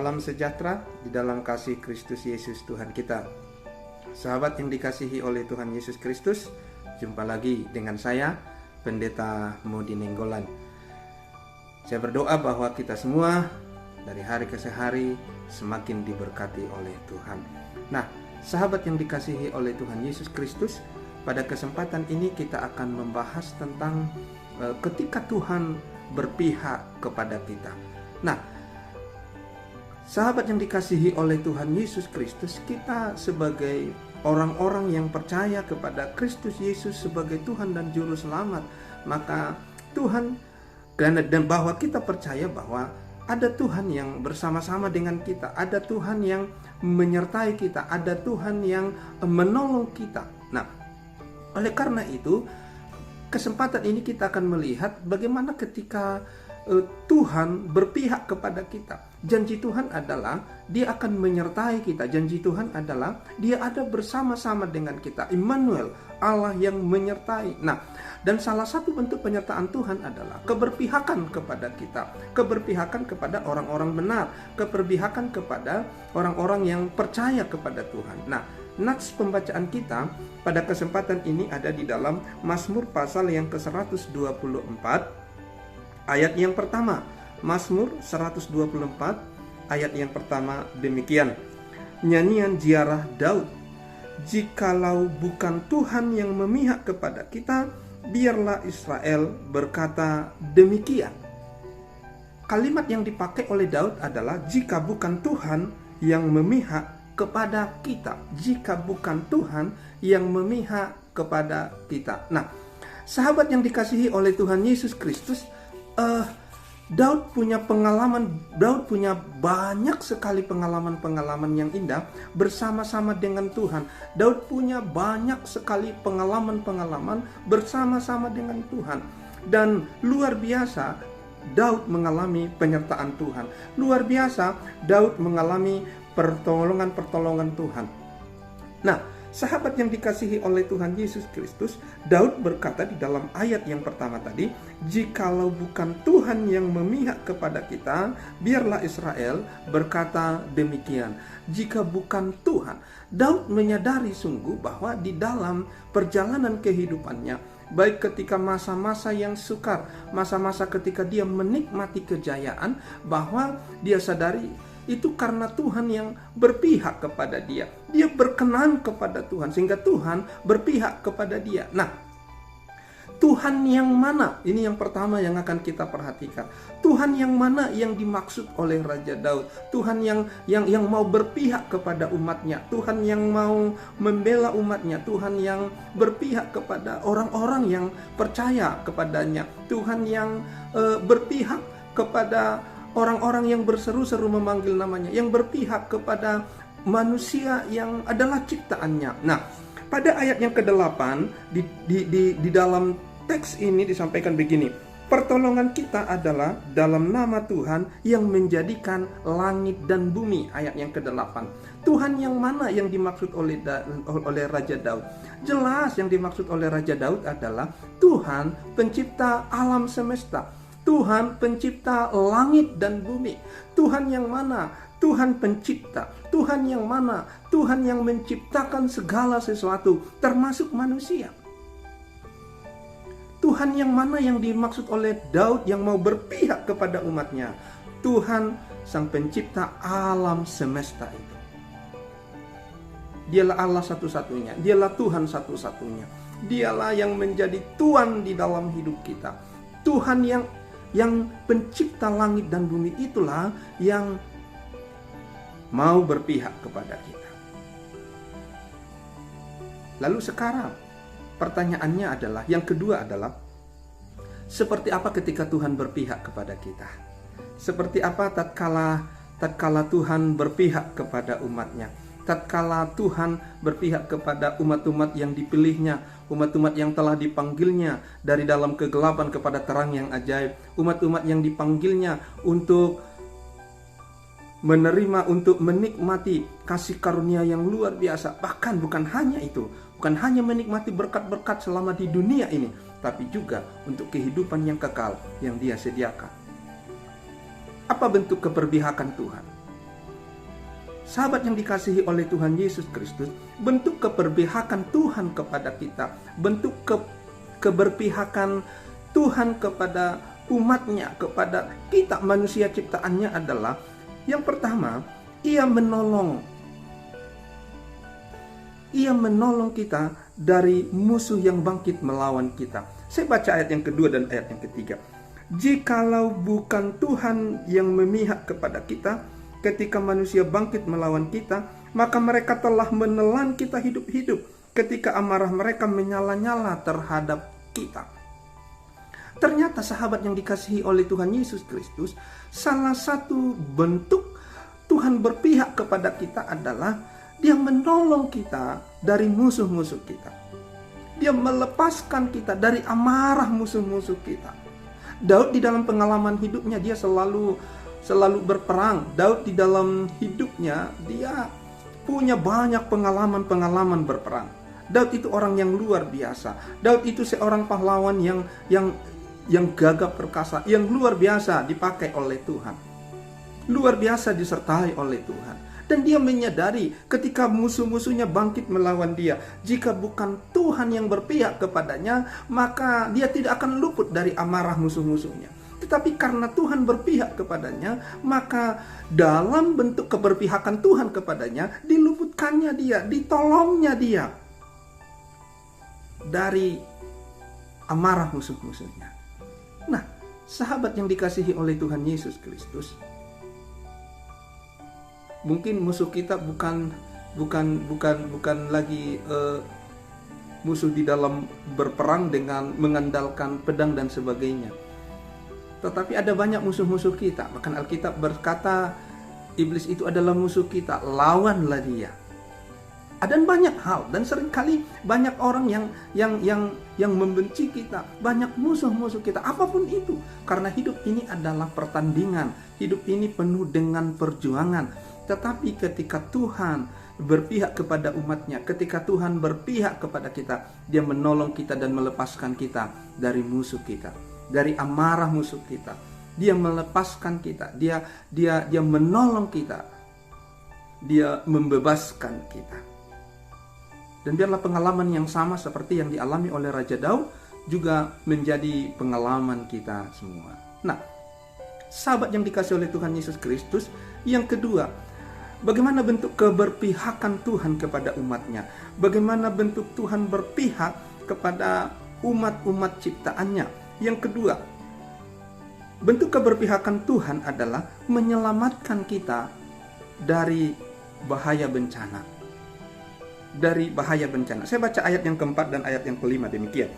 Salam sejahtera di dalam kasih Kristus Yesus Tuhan kita. Sahabat yang dikasihi oleh Tuhan Yesus Kristus, jumpa lagi dengan saya, Pendeta Modi Nenggolan. Saya berdoa bahwa kita semua dari hari ke hari semakin diberkati oleh Tuhan. Nah, sahabat yang dikasihi oleh Tuhan Yesus Kristus, pada kesempatan ini kita akan membahas tentang ketika Tuhan berpihak kepada kita. Nah, sahabat yang dikasihi oleh Tuhan Yesus Kristus, kita sebagai orang-orang yang percaya kepada Kristus Yesus sebagai Tuhan dan Juru Selamat, maka Tuhan dan bahwa kita percaya bahwa ada Tuhan yang bersama-sama dengan kita, ada Tuhan yang menyertai kita, ada Tuhan yang menolong kita. Nah, oleh karena itu, kesempatan ini kita akan melihat bagaimana ketika Tuhan berpihak kepada kita. Janji Tuhan adalah Dia akan menyertai kita. Janji Tuhan adalah Dia ada bersama-sama dengan kita. Immanuel, Allah yang menyertai. Nah, dan salah satu bentuk penyertaan Tuhan adalah keberpihakan kepada kita, keberpihakan kepada orang-orang benar, keberpihakan kepada orang-orang yang percaya kepada Tuhan. Nah, nats pembacaan kita pada kesempatan ini ada di dalam Mazmur pasal yang ke-124 ayat yang pertama. Mazmur 124 ayat yang pertama demikian. Nyanyian ziarah Daud. Jikalau bukan Tuhan yang memihak kepada kita, biarlah Israel berkata demikian. Kalimat yang dipakai oleh Daud adalah jika bukan Tuhan yang memihak kepada kita. Jika bukan Tuhan yang memihak kepada kita. Nah, sahabat yang dikasihi oleh Tuhan Yesus Kristus, Daud punya banyak sekali pengalaman-pengalaman yang indah bersama-sama dengan Tuhan. Daud punya banyak sekali pengalaman-pengalaman bersama-sama dengan Tuhan. Dan luar biasa Daud mengalami penyertaan Tuhan. Luar biasa Daud mengalami pertolongan-pertolongan Tuhan. Nah, sahabat yang dikasihi oleh Tuhan Yesus Kristus, Daud berkata di dalam ayat yang pertama tadi, jikalau bukan Tuhan yang memihak kepada kita, biarlah Israel berkata demikian. Jika bukan Tuhan, Daud menyadari sungguh bahwa di dalam perjalanan kehidupannya, baik ketika masa-masa yang sukar, masa-masa ketika dia menikmati kejayaan, bahwa dia sadari itu karena Tuhan yang berpihak kepada dia. Dia berkenan kepada Tuhan sehingga Tuhan berpihak kepada dia. Nah, Tuhan yang mana? Ini yang pertama yang akan kita perhatikan. Tuhan yang mana yang dimaksud oleh Raja Daud? Tuhan yang mau berpihak kepada umatnya. Tuhan yang mau membela umatnya. Tuhan yang berpihak kepada orang-orang yang percaya kepadanya. Tuhan yang berpihak kepada orang-orang yang berseru-seru memanggil namanya, yang berpihak kepada manusia yang adalah ciptaannya. Nah, pada ayat yang ke-8 di dalam teks ini disampaikan begini. Pertolongan kita adalah dalam nama Tuhan yang menjadikan langit dan bumi. Ayat yang ke-8. Tuhan yang mana yang dimaksud oleh Raja Daud? Jelas yang dimaksud oleh Raja Daud adalah Tuhan pencipta alam semesta. Tuhan pencipta langit dan bumi. Tuhan yang mana? Tuhan pencipta. Tuhan yang mana? Tuhan yang menciptakan segala sesuatu, termasuk manusia. Tuhan yang mana yang dimaksud oleh Daud yang mau berpihak kepada umatnya? Tuhan sang pencipta alam semesta itu. Dialah Allah satu-satunya. Dialah Tuhan satu-satunya. Dialah yang menjadi Tuhan di dalam hidup kita. Tuhan yang pencipta langit dan bumi itulah yang mau berpihak kepada kita. Lalu sekarang pertanyaannya adalah, yang kedua adalah, seperti apa ketika Tuhan berpihak kepada kita? Seperti apa tatkala Tuhan berpihak kepada umatnya? Tatkala Tuhan berpihak kepada umat-umat yang dipilihnya, umat-umat yang telah dipanggilnya dari dalam kegelapan kepada terang yang ajaib, umat-umat yang dipanggilnya untuk menerima, untuk menikmati kasih karunia yang luar biasa. Bahkan bukan hanya itu, bukan hanya menikmati berkat-berkat selama di dunia ini, tapi juga untuk kehidupan yang kekal yang Dia sediakan. Apa bentuk keberpihakan Tuhan? Sahabat yang dikasihi oleh Tuhan Yesus Kristus, bentuk keberpihakan Tuhan kepada kita, bentuk keberpihakan Tuhan kepada umatnya, kepada kita manusia ciptaannya adalah, yang pertama, Ia menolong kita dari musuh yang bangkit melawan kita. Saya baca ayat yang kedua dan ayat yang ketiga. Jikalau bukan Tuhan yang memihak kepada kita, ketika manusia bangkit melawan kita, maka mereka telah menelan kita hidup-hidup ketika amarah mereka menyala-nyala terhadap kita. Ternyata sahabat yang dikasihi oleh Tuhan Yesus Kristus, salah satu bentuk Tuhan berpihak kepada kita adalah Dia menolong kita dari musuh-musuh kita. Dia melepaskan kita dari amarah musuh-musuh kita. Daud di dalam pengalaman hidupnya dia selalu berperang. Daud di dalam hidupnya dia punya banyak pengalaman berperang. Daud itu orang yang luar biasa. Daud itu seorang pahlawan yang gagah perkasa, yang luar biasa dipakai oleh Tuhan. Luar biasa disertai oleh Tuhan. Dan dia menyadari ketika musuh-musuhnya bangkit melawan dia, jika bukan Tuhan yang berpihak kepadanya, maka dia tidak akan luput dari amarah musuh-musuhnya. Tetapi karena Tuhan berpihak kepadanya, maka dalam bentuk keberpihakan Tuhan kepadanya, diluputkannya dia, ditolongnya dia dari amarah musuh-musuhnya. Nah, sahabat yang dikasihi oleh Tuhan Yesus Kristus, mungkin musuh kita bukan lagi musuh di dalam berperang dengan mengandalkan pedang dan sebagainya. Tetapi ada banyak musuh-musuh kita. Bahkan Alkitab berkata, iblis itu adalah musuh kita, lawanlah dia. Ada banyak hal, dan seringkali banyak orang yang membenci kita, banyak musuh-musuh kita, apapun itu. Karena hidup ini adalah pertandingan, hidup ini penuh dengan perjuangan. Tetapi ketika Tuhan berpihak kepada umatnya, ketika Tuhan berpihak kepada kita, Dia menolong kita dan melepaskan kita dari musuh kita, dari amarah musuh kita. Dia melepaskan kita, dia menolong kita, Dia membebaskan kita. Dan biarlah pengalaman yang sama seperti yang dialami oleh Raja Daud juga menjadi pengalaman kita semua. Nah, sahabat yang dikasihi oleh Tuhan Yesus Kristus, yang kedua, bagaimana bentuk keberpihakan Tuhan kepada umatnya? Bagaimana bentuk Tuhan berpihak kepada umat-umat ciptaannya? Yang kedua, bentuk keberpihakan Tuhan adalah menyelamatkan kita dari bahaya bencana. Dari bahaya bencana. Saya baca ayat yang keempat dan ayat yang kelima demikian.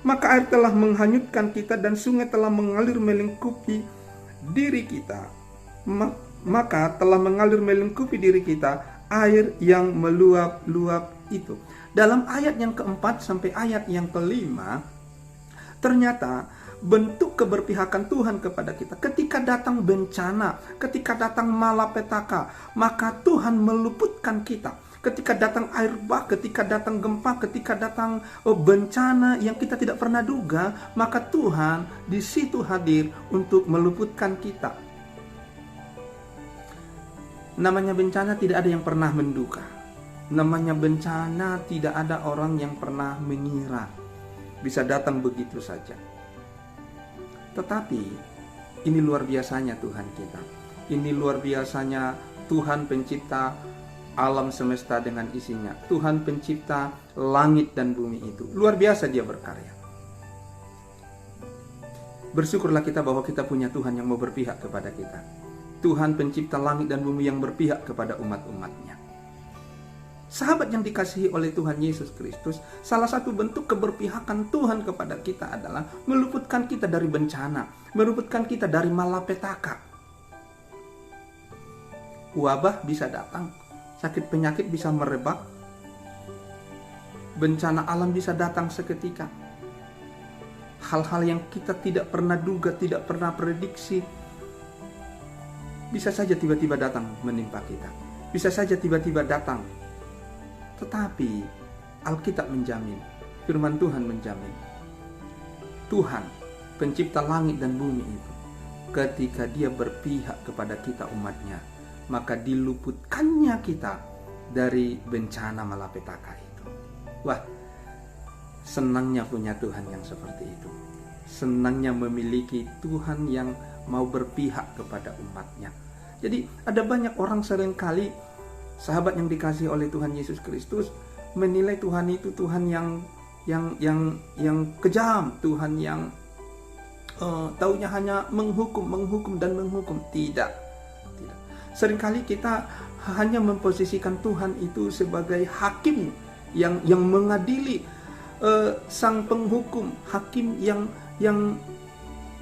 Maka air telah menghanyutkan kita dan sungai telah mengalir melingkupi diri kita. Maka telah mengalir melingkupi diri kita air yang meluap-luap itu. Dalam ayat yang keempat sampai ayat yang kelima, ternyata bentuk keberpihakan Tuhan kepada kita. Ketika datang bencana, ketika datang malapetaka, maka Tuhan meluputkan kita. Ketika datang air bah, ketika datang gempa, ketika datang bencana yang kita tidak pernah duga, maka Tuhan di situ hadir untuk meluputkan kita. Namanya bencana tidak ada yang pernah menduga. Namanya bencana tidak ada orang yang pernah mengira bisa datang begitu saja. Tetapi ini luar biasanya Tuhan kita. Ini luar biasanya Tuhan pencipta alam semesta dengan isinya. Tuhan pencipta langit dan bumi itu. Luar biasa Dia berkarya. Bersyukurlah kita bahwa kita punya Tuhan yang mau berpihak kepada kita. Tuhan pencipta langit dan bumi yang berpihak kepada umat-umatnya. Sahabat yang dikasihi oleh Tuhan Yesus Kristus, salah satu bentuk keberpihakan Tuhan kepada kita adalah meluputkan kita dari bencana, meluputkan kita dari malapetaka. Wabah bisa datang, sakit penyakit bisa merebak, bencana alam bisa datang seketika. Hal-hal yang kita tidak pernah duga, tidak pernah prediksi, bisa saja tiba-tiba datang menimpa kita. Bisa saja tiba-tiba datang. Tetapi Alkitab menjamin, firman Tuhan menjamin, Tuhan pencipta langit dan bumi itu, ketika Dia berpihak kepada kita umatnya, maka diluputkannya kita dari bencana malapetaka itu. Wah, senangnya punya Tuhan yang seperti itu. Senangnya memiliki Tuhan yang mau berpihak kepada umatnya. Jadi ada banyak orang seringkali, sahabat yang dikasihi oleh Tuhan Yesus Kristus, menilai Tuhan itu Tuhan yang kejam, Tuhan yang taunya hanya menghukum dan menghukum. Tidak. Seringkali kita hanya memposisikan Tuhan itu sebagai hakim yang mengadili, sang penghukum, hakim yang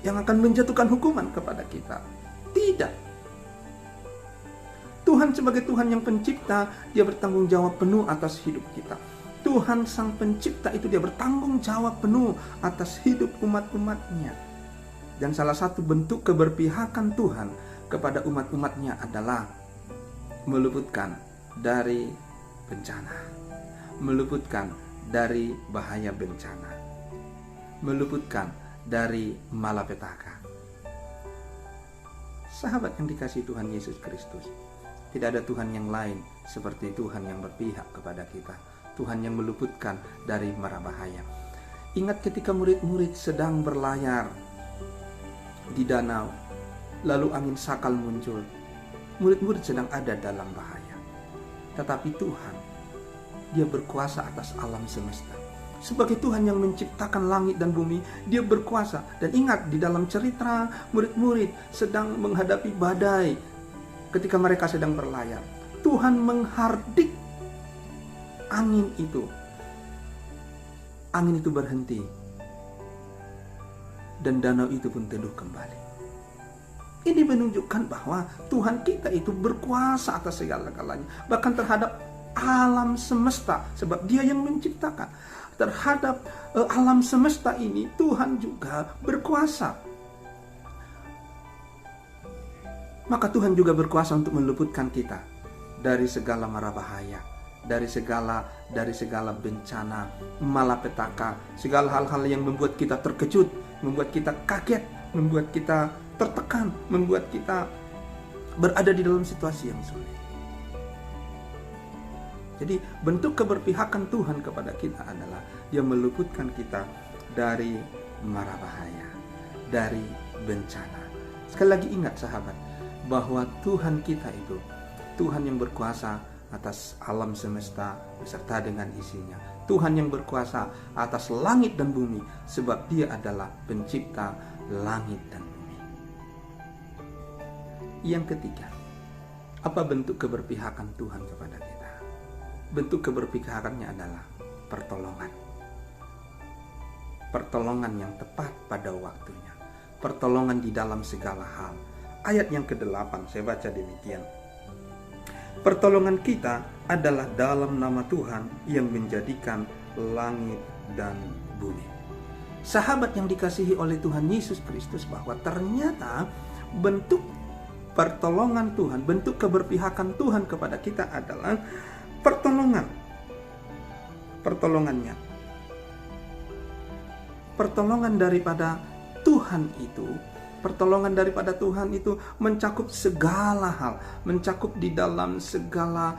akan menjatuhkan hukuman kepada kita. Tidak. Tuhan sebagai Tuhan yang pencipta, dia bertanggung jawab penuh atas hidup kita. Tuhan sang pencipta itu dia bertanggung jawab penuh atas hidup umat-umatnya. Dan salah satu bentuk keberpihakan Tuhan kepada umat-umatnya adalah meluputkan dari bencana, meluputkan dari bahaya bencana, meluputkan dari malapetaka. Sahabat yang dikasihi Tuhan Yesus Kristus, tidak ada Tuhan yang lain seperti Tuhan yang berpihak kepada kita, Tuhan yang meluputkan dari mara bahaya. Ingat ketika murid-murid sedang berlayar di danau, lalu angin sakal muncul. Murid-murid sedang ada dalam bahaya. Tetapi Tuhan, dia berkuasa atas alam semesta. Sebagai Tuhan yang menciptakan langit dan bumi, dia berkuasa. Dan ingat, di dalam cerita murid-murid sedang menghadapi badai ketika mereka sedang berlayar. Tuhan menghardik angin itu. Angin itu berhenti. Dan danau itu pun teduh kembali. Ini menunjukkan bahwa Tuhan kita itu berkuasa atas segala-galanya. Bahkan terhadap alam semesta. Sebab dia yang menciptakan. Terhadap alam semesta ini Tuhan juga berkuasa. Maka Tuhan juga berkuasa untuk meluputkan kita dari segala mara bahaya, dari segala bencana, malapetaka, segala hal-hal yang membuat kita terkejut, membuat kita kaget, membuat kita tertekan, membuat kita berada di dalam situasi yang sulit. Jadi bentuk keberpihakan Tuhan kepada kita adalah dia meluputkan kita dari mara bahaya, dari bencana. Sekali lagi ingat sahabat, bahwa Tuhan kita itu Tuhan yang berkuasa atas alam semesta beserta dengan isinya. Tuhan yang berkuasa atas langit dan bumi, sebab dia adalah pencipta langit dan bumi. Yang ketiga, apa bentuk keberpihakan Tuhan kepada kita? Bentuk keberpihakannya adalah pertolongan. Pertolongan yang tepat pada waktunya. Pertolongan di dalam segala hal. Ayat yang ke-8 saya baca demikian. Pertolongan kita adalah dalam nama Tuhan yang menjadikan langit dan bumi. Sahabat yang dikasihi oleh Tuhan Yesus Kristus, bahwa ternyata bentuk pertolongan Tuhan, bentuk keberpihakan Tuhan kepada kita adalah pertolongan. Pertolongan daripada Tuhan itu, pertolongan daripada Tuhan itu mencakup segala hal, mencakup di dalam segala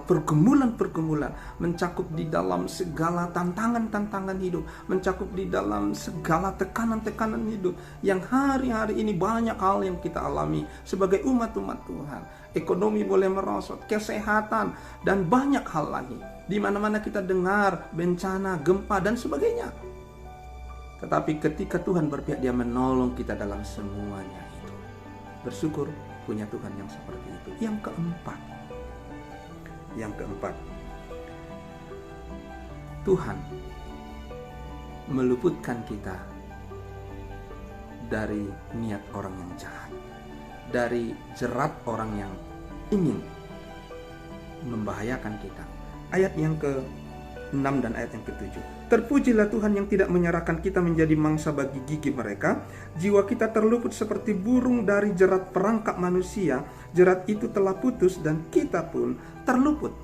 pergumulan-pergumulan, mencakup di dalam segala tantangan-tantangan hidup, mencakup di dalam segala tekanan-tekanan hidup yang hari-hari ini banyak hal yang kita alami sebagai umat-umat Tuhan. Ekonomi boleh merosot, kesehatan, dan banyak hal lagi. Di mana-mana kita dengar bencana, gempa, dan sebagainya. Tetapi ketika Tuhan berpihak, dia menolong kita dalam semuanya itu. Bersyukur punya Tuhan yang seperti itu. Yang keempat, Tuhan meluputkan kita dari niat orang yang jahat, dari jerat orang yang ingin membahayakan kita. Ayat yang ke-6 dan ayat yang ke-7. Terpujilah Tuhan yang tidak menyerahkan kita menjadi mangsa bagi gigi mereka. Jiwa kita terluput seperti burung dari jerat perangkap manusia. Jerat itu telah putus dan kita pun terluput.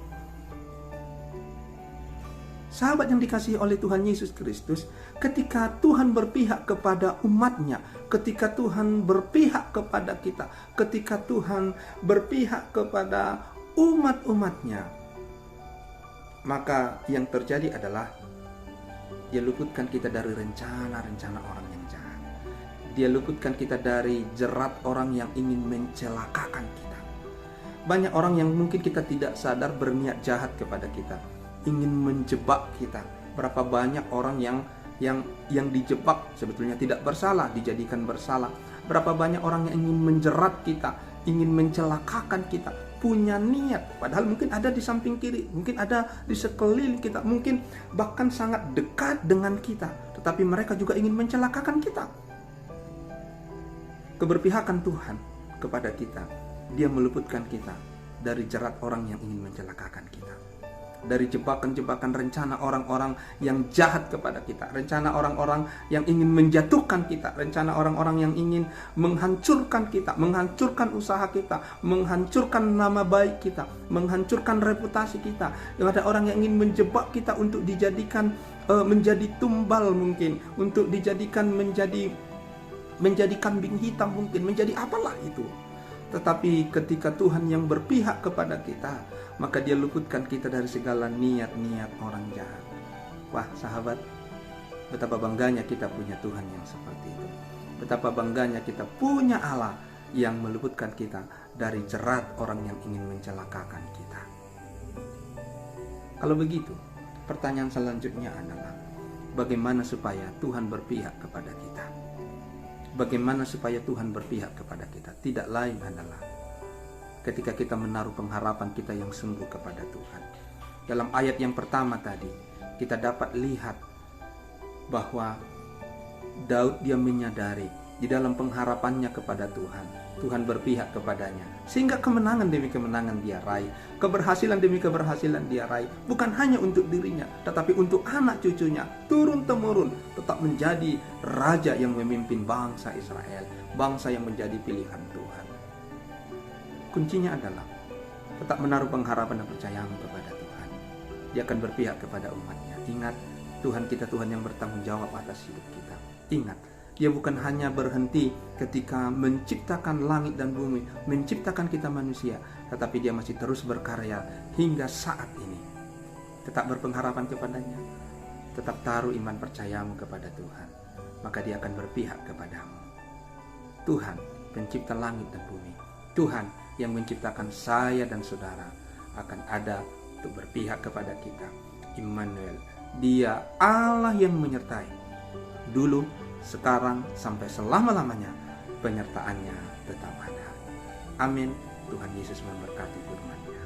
Sahabat yang dikasihi oleh Tuhan Yesus Kristus, ketika Tuhan berpihak kepada umatnya, ketika Tuhan berpihak kepada kita, ketika Tuhan berpihak kepada umat-umatnya, maka yang terjadi adalah Dia luputkan kita dari rencana-rencana orang yang jahat. Dia luputkan kita dari jerat orang yang ingin mencelakakan kita. Banyak orang yang mungkin kita tidak sadar berniat jahat kepada kita, ingin menjebak kita. Berapa banyak orang yang dijebak sebetulnya tidak bersalah dijadikan bersalah. Berapa banyak orang yang ingin menjerat kita, ingin mencelakakan kita, punya niat, padahal mungkin ada di samping kiri, mungkin ada di sekeliling kita, mungkin bahkan sangat dekat dengan kita, tetapi mereka juga ingin mencelakakan kita. Keberpihakan Tuhan kepada kita, Dia meluputkan kita dari jerat orang yang ingin mencelakakan kita, dari jebakan-jebakan rencana orang-orang yang jahat kepada kita, rencana orang-orang yang ingin menjatuhkan kita, rencana orang-orang yang ingin menghancurkan kita, menghancurkan usaha kita, menghancurkan nama baik kita, menghancurkan reputasi kita. Ada orang yang ingin menjebak kita untuk dijadikan menjadi tumbal, mungkin untuk dijadikan menjadi kambing hitam, mungkin menjadi apalah itu. Tetapi ketika Tuhan yang berpihak kepada kita, maka Dia luputkan kita dari segala niat-niat orang jahat. Wah sahabat, betapa bangganya kita punya Tuhan yang seperti itu. Betapa bangganya kita punya Allah yang meluputkan kita dari jerat orang yang ingin mencelakakan kita. Kalau begitu, pertanyaan selanjutnya adalah, bagaimana supaya Tuhan berpihak kepada kita? Bagaimana supaya Tuhan berpihak kepada kita? Tidak lain adalah ketika kita menaruh pengharapan kita yang sungguh kepada Tuhan. Dalam ayat yang pertama tadi, kita dapat lihat bahwa Daud dia menyadari di dalam pengharapannya kepada Tuhan, Tuhan berpihak kepadanya, sehingga kemenangan demi kemenangan dia raih, keberhasilan demi keberhasilan dia raih, bukan hanya untuk dirinya, tetapi untuk anak cucunya, turun-temurun, tetap menjadi raja yang memimpin bangsa Israel, bangsa yang menjadi pilihan Tuhan. Kuncinya adalah tetap menaruh pengharapan dan percayamu kepada Tuhan. Dia akan berpihak kepada umatnya. Ingat, Tuhan kita Tuhan yang bertanggung jawab atas hidup kita. Ingat, Dia bukan hanya berhenti ketika menciptakan langit dan bumi, menciptakan kita manusia, tetapi Dia masih terus berkarya hingga saat ini. Tetap berpengharapan kepadanya, tetap taruh iman percayamu kepada Tuhan, maka Dia akan berpihak kepadamu. Tuhan, pencipta langit dan bumi, Tuhan yang menciptakan saya dan saudara, akan ada untuk berpihak kepada kita. Immanuel, Dia Allah yang menyertai, dulu, sekarang, sampai selama-lamanya. Penyertaannya tetap ada. Amin. Tuhan Yesus memberkati firman-Nya.